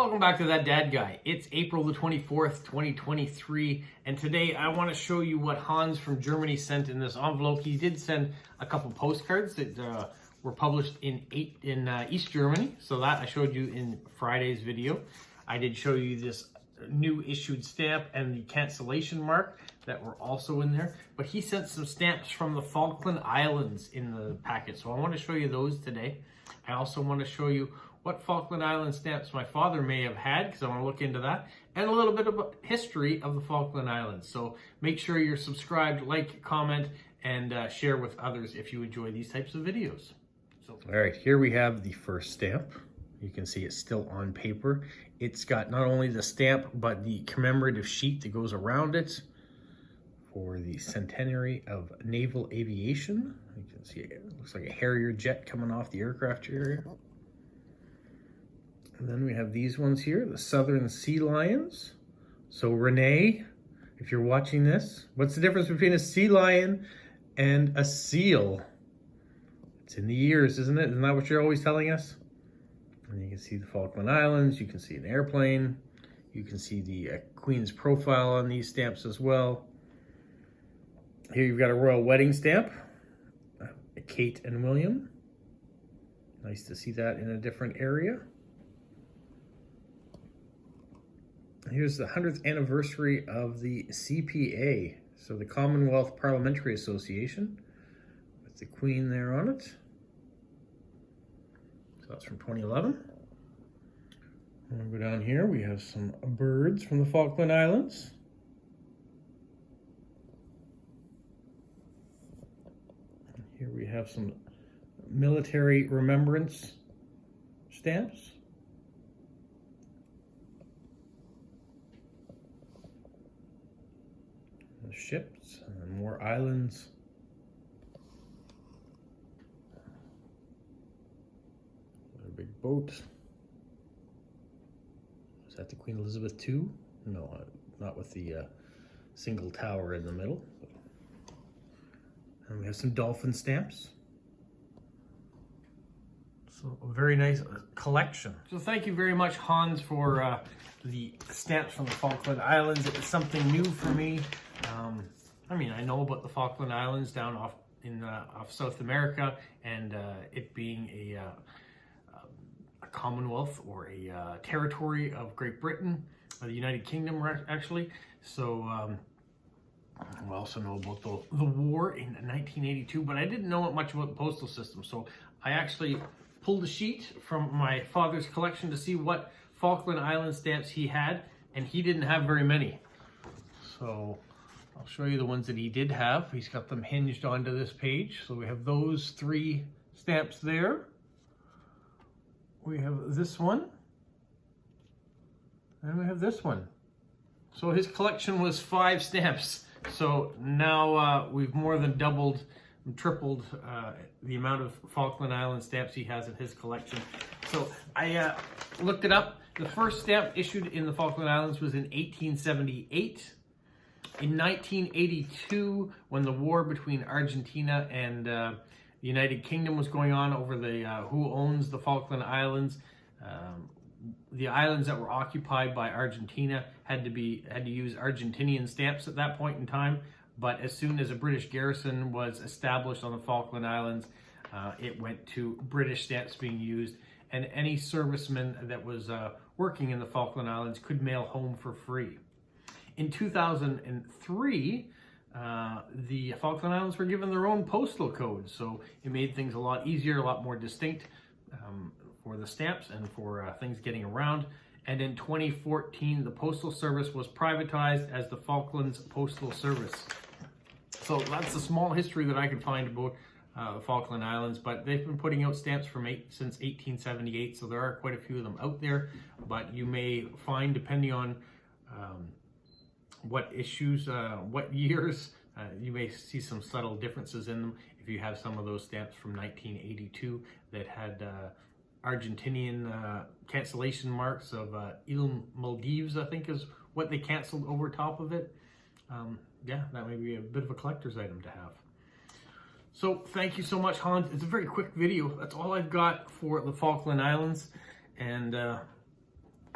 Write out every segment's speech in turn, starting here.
Welcome back to That Dad Guy. It's April the 24th, 2023, and today I want to show you what Hans from Germany sent in this envelope. He did send a couple postcards that were published in East Germany, so that I showed you in Friday's video. I did show you this new issued stamp and the cancellation mark that were also in there, but he sent some stamps from the Falkland Islands in the packet, so I want to show you those today. I also want to show you what Falkland Island stamps my father may have had, because I want to look into that, and a little bit of history of the Falkland Islands. So make sure you're subscribed, like, comment, and share with others if you enjoy these types of videos. So, all right, here we have the first stamp. You can see it's still on paper. It's got not only the stamp, but the commemorative sheet that goes around it for the centenary of naval aviation. You can see it looks like a Harrier jet coming off the aircraft carrier. And then we have these ones here, the Southern Sea Lions. So Renee, if you're watching this, what's the difference between a sea lion and a seal? It's in the ears, isn't it? Isn't that what you're always telling us? And you can see the Falkland Islands, you can see an airplane, you can see the Queen's profile on these stamps as well. Here you've got a royal wedding stamp, Kate and William. Nice to see that in a different area. Here's the 100th anniversary of the CPA, so the Commonwealth Parliamentary Association, with the Queen there on it. So that's from 2011. And we go down here, we have some birds from the Falkland Islands. And here we have some military remembrance stamps. Ships and more islands. A big boat. Is that the Queen Elizabeth II? No, not with the single tower in the middle. And we have some dolphin stamps. So a very nice collection. So thank you very much, Hans, for the stamps from the Falkland Islands. It was something new for me. I mean, I know about the Falkland Islands down off South America, and it being a Commonwealth or a territory of Great Britain, the United Kingdom, actually. So we also know about the war in 1982, but I didn't know much about the postal system. So I actually pulled a sheet from my father's collection to see what Falkland Island stamps he had, and he didn't have very many. So I'll show you the ones that he did have. He's got them hinged onto this page. So we have those three stamps there. We have this one. And we have this one. So his collection was 5 stamps. So now we've more than doubled and tripled the amount of Falkland Island stamps he has in his collection. So I looked it up. The first stamp issued in the Falkland Islands was in 1878. In 1982, when the war between Argentina and the United Kingdom was going on over the who owns the Falkland Islands, the islands that were occupied by Argentina had to use Argentinian stamps at that point in time. But as soon as a British garrison was established on the Falkland Islands, it went to British stamps being used, and any serviceman that was working in the Falkland Islands could mail home for free. In 2003, the Falkland Islands were given their own postal code, so it made things a lot easier, a lot more distinct for the stamps and for things getting around. And in 2014, the Postal Service was privatized as the Falklands Postal Service. So that's a small history that I could find about the Falkland Islands, but they've been putting out stamps since 1878, so there are quite a few of them out there. But you may find, depending on what issues, what years, you may see some subtle differences in them. If you have some of those stamps from 1982 that had Argentinian cancellation marks of Il Maldives, I think is what they canceled over top of it. Yeah, that may be a bit of a collector's item to have. So thank you so much, Hans. It's a very quick video. That's all I've got for the Falkland Islands. And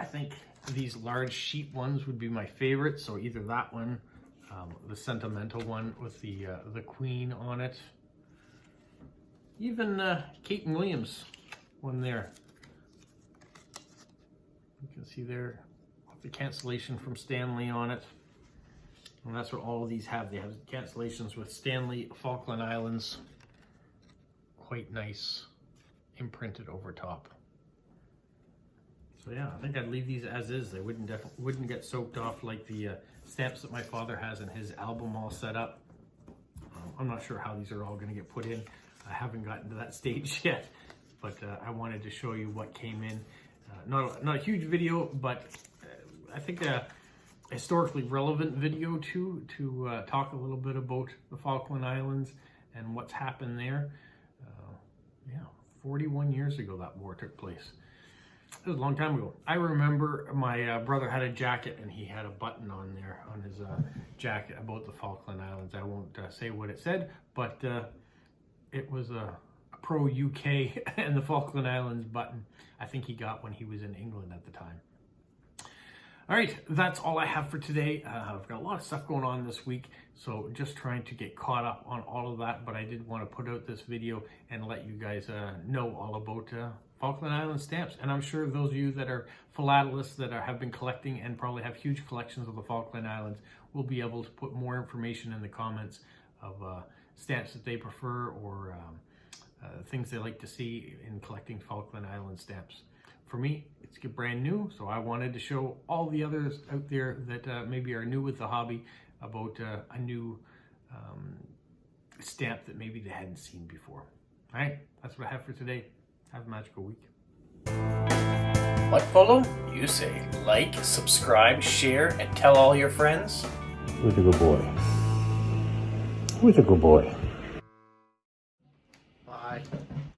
I think these large sheet ones would be my favorite. So either that one, the sentimental one with the Queen on it. Even Kate and Williams one there. You can see there the cancellation from Stanley on it. And that's what all of these have. They have cancellations with Stanley, Falkland Islands. Quite nice, imprinted over top. So yeah, I think I'd leave these as is. They wouldn't get soaked off like the stamps that my father has in his album all set up. I'm not sure how these are all going to get put in. I haven't gotten to that stage yet, but I wanted to show you what came in. Not a huge video, but I think a historically relevant video too, to talk a little bit about the Falkland Islands and what's happened there. Yeah, 41 years ago that war took place. It was a long time ago. I remember my brother had a jacket and he had a button on there on his jacket about the Falkland Islands. I won't say what it said, but it was a pro-UK and the Falkland Islands button. I think he got when he was in England at the time. All right, that's all I have for today. I've got a lot of stuff going on this week, so just trying to get caught up on all of that, but I did want to put out this video and let you guys know all about Falkland Island stamps. And I'm sure those of you that are philatelists that have been collecting and probably have huge collections of the Falkland Islands will be able to put more information in the comments of stamps that they prefer or things they like to see in collecting Falkland Island stamps. For me, it's brand new, so I wanted to show all the others out there that maybe are new with the hobby about a new stamp that maybe they hadn't seen before. All right, that's what I have for today. Have a magical week. What, Polo? You say like, subscribe, share, and tell all your friends. Who's a good boy? Who's a good boy? Bye.